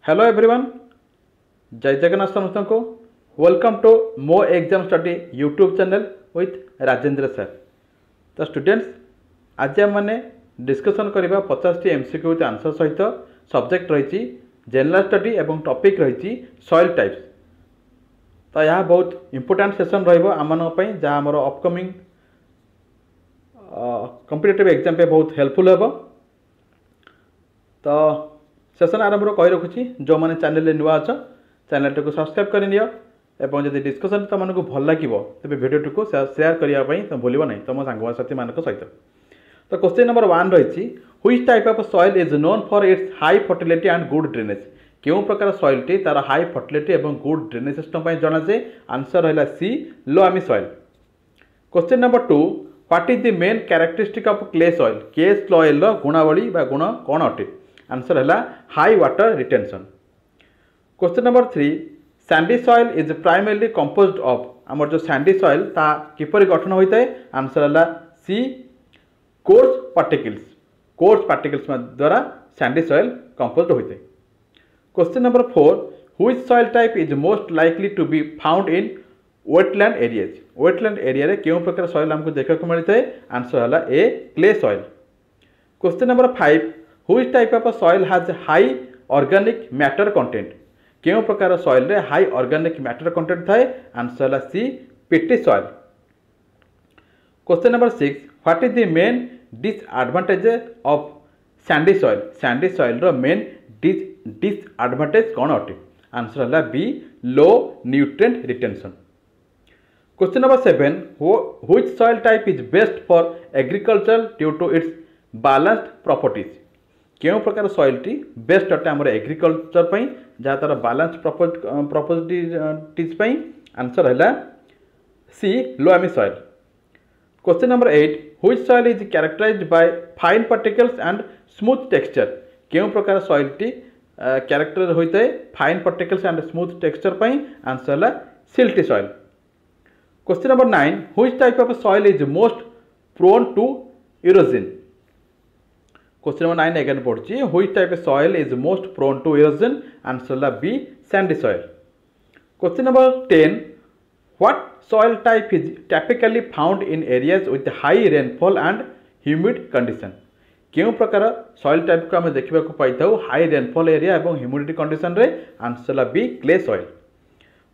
Hello everyone, जय जगन्नाथ समस्त को वेलकम टू मो exam study YouTube channel with Rajendra sir. तो स्टूडेंट्स, आज आम मैंने डिस्कसन करवा 50 एमसीक्यू विथ आंसर सहित सब्जेक्ट रही जनरल स्टडी और टॉपिक रही सॉइल टाइप्स। तो यह बहुत इंपोर्टेंट सेशन रही जहाँ आम अपकमिंग कॉम्पिटिटिव एग्जाम पे बहुत हेल्पफुल हे। तो सेशन आरंभ कही रखुच्छी, जो मैंने चैनल नुआ अच्छ चैनल को सब्सक्राइब कर नियो एवं जब डिस्कसन तुमको भल लगे तेज भिडियो को शेयर करने तुम भूल ना तुम सांगसाथी मान सहित। तो क्वेश्चन नंबर 1 रही, which type of soil is known for its high fertility and good drainage. क्यों प्रकार सॉइल टी तार हाई फर्टिलिटी और गुड ड्रेनेज सिस्टम जना जाए। आंसर है C, loamy soil. Question number 2, what is the main characteristic of clay soil. Clay soil गुणावली गुण कौन अटे। आंसर है high water retention. Question number 3, sandy soil is primarily composed of. आमर जो सैंडी सॉइल ता किपरि गठन होता है। आंसर है c, coarse particles. Coarse particles द्वारा सैंडी सॉइल कंपोज्ड होता है। Question number 4, which soil type is most likely to be found in wetland areas. Wetland area रे क्यों प्रकार सॉइल हमको देखा मिलता है। आंसर है A, clay soil. Question number 5, which type of soil has high organic matter content. क्यों प्रकार सॉइल रे हाई ऑर्गेनिक मैटर कंटेंट थाए। आंसर है C, peaty soil. Question number 6, what is the main disadvantage of sandy soil. Sandy soil रो main disadvantage कौन अटे। Answer है B, low nutrient retention. Question number 7, which soil type is best for agriculture due to it's balanced properties. क्यों प्रकार soil T best अटे आमर agriculture जहाँ तार बैलेंस प्रॉपर्टीज। आंसर है C, loamy soil. Question number 8, which soil is characterized by fine particles and smooth texture. क्यों प्रकार soil टी कैरेक्टर होता है fine particles and smooth texture. Answer है silty soil. Question number 9, which type of soil is most prone to erosion. Question number 9 again पढ़ी, which type of soil is most prone to erosion. Answer है B, sandy soil. Question number 10, what soil type is typically found in areas with high rainfall and humid condition. क्यों प्रकार soil type को आम देखा पाई high rainfall area और humidity condition रे। Answer है B, clay soil.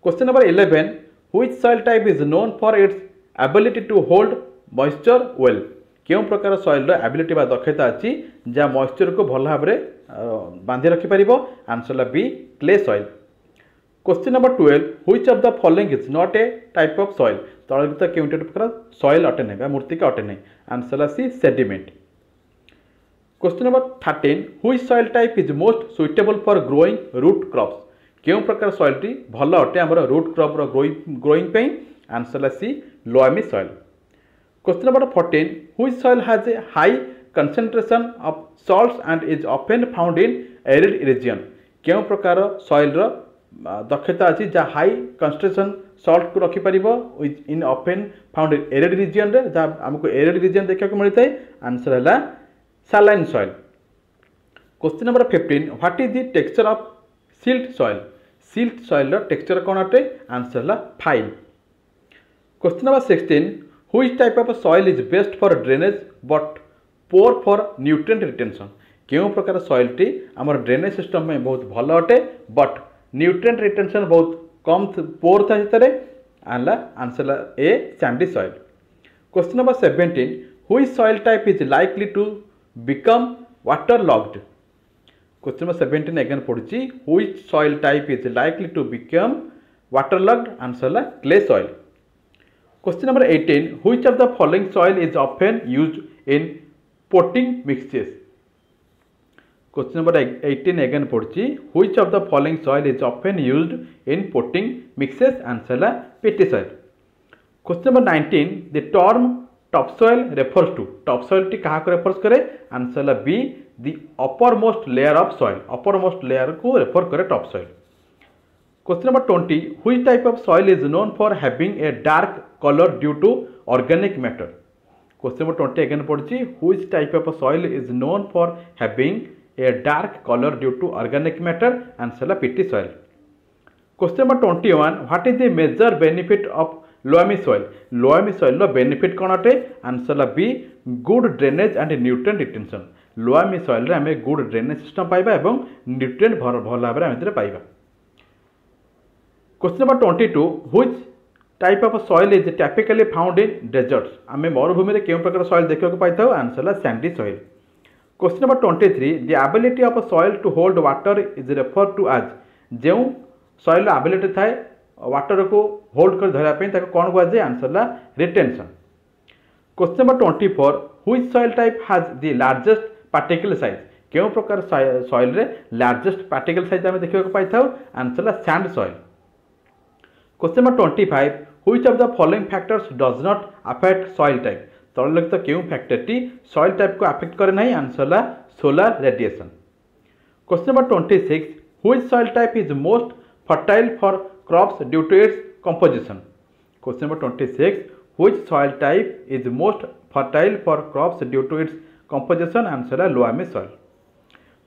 Question number 11, which soil type is known for its ability to hold moisture well. क्यों प्रकार सॉइल एबिलिटी बा दक्षता अच्छी जहाँ मॉइस्चर को भल भाव में बांधि रखिपर। आंसर है B, clay soil. Question number 12, which of the following is not a type of soil. तलित क्यों प्रकार सॉइल अटे नहीं मूर्तिका अटे नहीं। आंसर है C, sediment. Question number 13, which soil type is most suitable for growing root crops. क्यों प्रकार सॉइल टी भल अटे आमर रूट क्रॉप ग्रोइंग पे। आंसर है C, loamy soil. Question number 14, which soil has a high concentration of salts and is often found in arid region. क्यों प्रकार सॉइल दक्षता अच्छी जहाँ हाई कंसंट्रेशन सॉल्ट को रखिपर in often found in arid region रे जहाँ आमको एरिड रीजन देखा मिलता है। आंसर है saline soil. Question number 15, what is the texture of silt soil. Silt soil texture कौन अटे। आंसर है fine. Question number 16, which type of soil is best for drainage but poor for nutrient retention. क्यों प्रकार soil टी आमर drainage system में बहुत भल अटे बट न्यूट्रिएंट रिटेंशन बहुत कम पोर था। आंसर है A, sandy soil. Question number 17, which soil type is likely to become water logged. Question number 17 again पढ़ी, which soil type is likely to become water logged. Answer है clay soil. Question number 18, which of the following soil is often used in potting mixtures. Question number 18 again पढ़ी, which of the following soil is often used in potting mixtures. Answer है पिटी soil. Question number 19, the term top soil refers to. Top soil टी क्या refers करे। Answer है B, the uppermost layer of soil. Uppermost layer को refer करे top soil. Question number 20, which type of soil is known for having a dark colour due to organic matter. Question number 20 again पढ़ी, which type of soil is known for having a dark color due to organic matter, answer la peaty soil. Question number 21, what is the major benefit of loamy soil? Loamy soil ro benefit kon ate? Answer la B, good drainage and nutrient retention. Loamy soil रे हमें good drainage system पाइबा एवं nutrient भल भाव में पाइबा. Question number 22, which type of soil is typically found in deserts? आमे मरुभूमि रे केउ प्रकार soil देखियो को पाइथाउ? Answer La sandy soil. Question number 23, the ability of a soil to hold water is referred to as, जेउ soil ability थाए water को hold कर धरया पे ताको कोन कहै जे? Answer La retention. Question number 24, which soil type has the largest particle size? केउ प्रकार soil रे largest particle size आमे देखियो को पाइथाउ? Answer La sand soil. Question number 25, which of the following factors does not affect soil type? तललिखित केउ फैक्टरटी soil type को affect करे नहीं? Answer La solar radiation. Question number 26, which soil type is most fertile for crops due to its composition? Question number 26, which soil type is most fertile for crops due to its composition? Answer la loamy soil.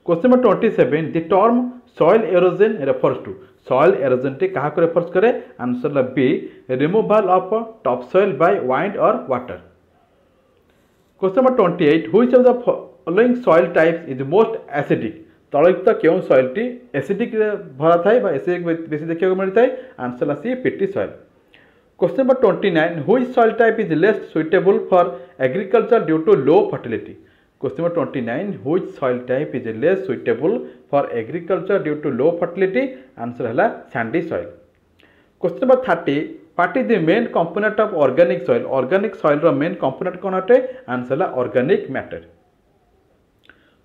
Question number 27, the term soil erosion refers to, soil erosion टी कहा को refers करे? Answer ला B, removal of topsoil by wind और water. Question number 28, which of the following soil types is most acidic? तलयुक्त केउ soil T acidic भरा थाए बा एसिडिक बेसी देखिया को मिलता है? आंसर ला c, peaty soil. Question number 29, which soil type is less suitable for agriculture due to low fertility? Question number 29, which soil type is less suitable for agriculture due to low fertility? Answer है sandy soil. Question number 30, what is the main component of organic soil? Organic soil row main component कौन होते? Answer है organic matter.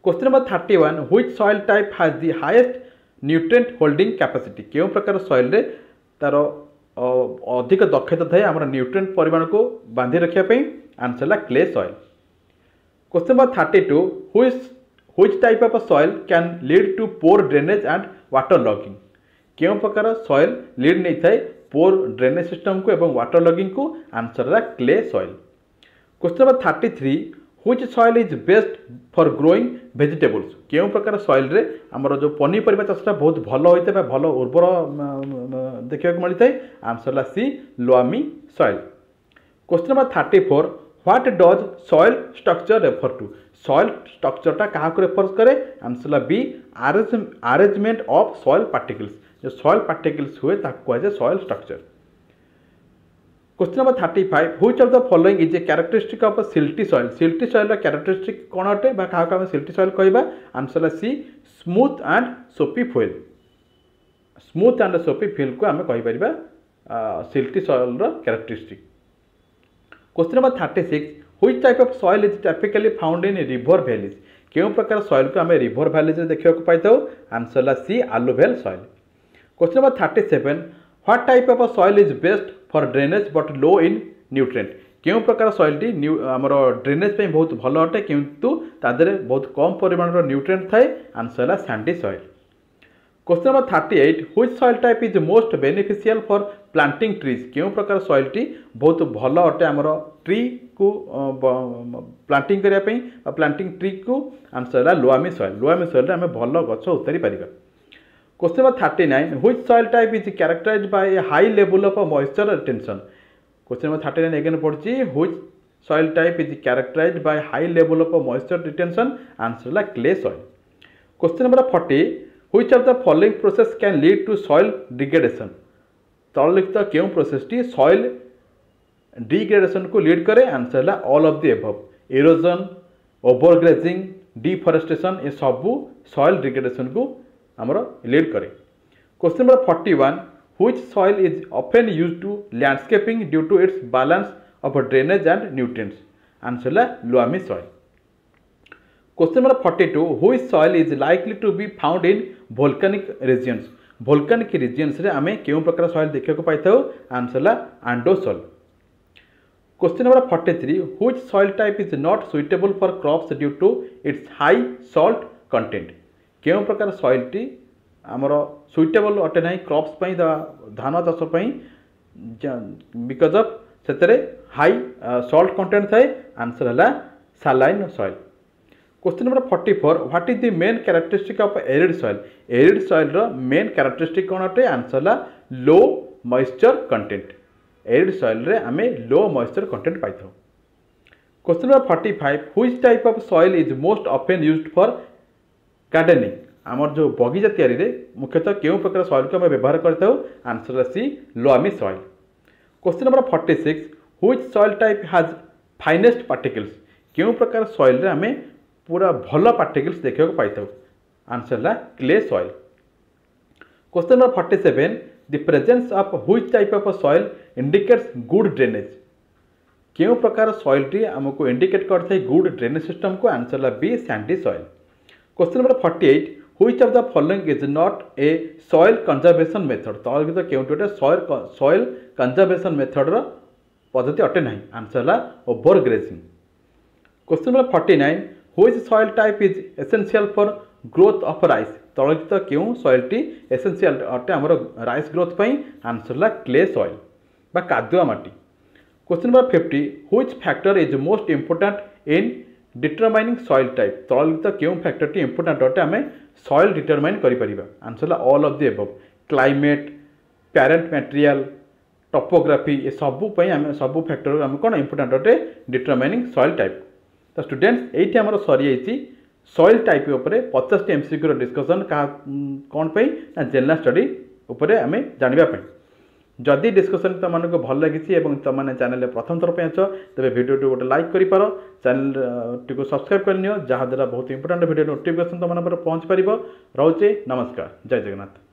Question number 31, which soil type has the highest nutrient holding capacity? केउं प्रकार soil रे तारो अधिक दक्षता थाए हमर nutrient परिमाण को बांधी रखिया पे? Answer है clay soil. Question number 32, which type of a soil can lead to poor drainage and water logging? केउं प्रकार soil lead नहीं थाए poor drainage system को एवं water logging को? Answer है clay soil. Question number 33, which soil is best for growing vegetables? केउं प्रकार soil रे हमर जो पनीपरिबा चाषटा बहुत भलो होइते बा भलो उर्वर देखिया को मिलता है? Answer La C, loamy soil. Question number 34, what does soil structure refer to? Soil structure टा कहाँ को रेफर करे? आंसर ला b, arrangement of soil particles. जो soil particles हुए ताको कहै जे soil structure. Question number 35, which of the following is a characteristic of a silty soil? Silty soil रा characteristic कौन अटे बा कहाँ को हमें silty soil कहबा? आंसर ला c, smooth and soapy fill. Smooth and soapy fill को हमें कहि परिबा silty soil रा characteristic. Question number 36, which type of soil is typically found in river valleys? केउं प्रकार soil को हमें river valleys रे देखिया को पाइथाउ? आंसर ला सी, alluvial soil. Question number 37, what type of a soil is best for drainage but low in nutrient? केउं प्रकार soil T हमरो drainage पे बहुत भलो अटे किंतु तादरे बहुत कम परिमाण रो nutrient थाए? Answer La sandy soil. Question number 38, which soil type is most beneficial for planting trees? केउं प्रकार soil टी बहुत भलो अटे हमरो ट्री को प्लांटिंग करिया पई प्लांटिंग ट्री को? आंसर ला loamy soil. loamy soil रे हमें भलो गछ उतारी परिबा. Question number 39, which soil type is characterized by a high level of moisture retention? Question number 39 again पड़ची, which soil type is characterized by high level of moisture retention? Answer ला clay soil. Question number 40, which of the following process can lead to soil degradation? तललिखित केउं process टी soil degradation को lead करे? Answer ला all of the above. erosion, overgrazing, deforestation ये सबू soil degradation को हमरो लीड करे. Question number 41, which soil is often used to landscaping due to its balance of drainage and nutrients? Answer La loamy soil. Question number 42, which soil is likely to be found in volcanic regions? volcanic regions रे आमे केउं प्रकार soil देखिया को पाइथाउ? Answer La andosol. Question number 43, which soil type is not suitable for crops due to its high salt content? केउं प्रकार soil T हमरो suitable अटे नाही crops पई धान चाष पई because of सेतरे high salt content थाए? आंसर हला saline soil. Question number 44 what is the main characteristic of arid soil. Arid soil रो मेन कैरेक्टरिस्टिक कौन अटे आंसर ला low moisture content. Arid soil रे आमे लो मॉइस्चर कंटेंट पाई थाउ। Question number 45 which type of soil is most often used for gardening. आमर जो बगीचा तैयारी रे मुख्यतः केउं प्रकार सॉइल को आमे व्यवहार करता हूँ आंसर ला C loamy soil. Question number 46 which soil type has finest particles. केउं प्रकार सॉइल रे आमे पूरा भल पार्टिकल्स देखा पाई था आंसर ला clay soil. Question number 47 the presence of which type of soil indicates good drainage. केउं प्रकार सॉइल टी हमको इंडिकेट करता है गुड ड्रेनेज सिस्टम को आंसर ला B sandy soil. Question number 48 which of the following is not a soil conservation method. तौर केउंटे सॉइल कंजर्वेशन मेथड रो पद्धति अटे नहीं आंसर ला ओवर ग्रेजिंग। क्वेश्चन नंबर 49 व्हिच soil type is essential for growth of rice. तौलित क्यों सॉइल टी एसेंशियल अटे आमर राइस ग्रोथ पई आंसर ला क्ले सॉइल बा कादुआ माटी। Question number 50 which factor is most important in determining soil type. तौलित क्यों फैक्टर टी इंपोर्टेंट अटे आमे सॉइल डिटरमाइन करि परिबा आंसर ला all of the above. Climate parent material topography ये सबू पई आमे सबू फैक्टर आमे कोन इंपोर्टेंट अटे डिटरमाइनिंग सॉइल टाइप। तो स्टूडेंट्स ये आमर सरी सॉइल टाइप उपरे 50 एमसीक्यू डिस्कसन कौन पे ना जनरल स्टडी उपरे आमे जानिबा पे। जदि डिस्कसन तुमको भल लगी तुमने चैनल प्रथम थर पे अच तेज वीडियो गोटे लाइक कर पार चैनल टी सब्सक्राइब कर जहाँद्वारा बहुत इंपोर्टेंट वीडियो नोटिफिकेशन तुम पहुँच पार। रोचे नमस्कार जय जगन्नाथ।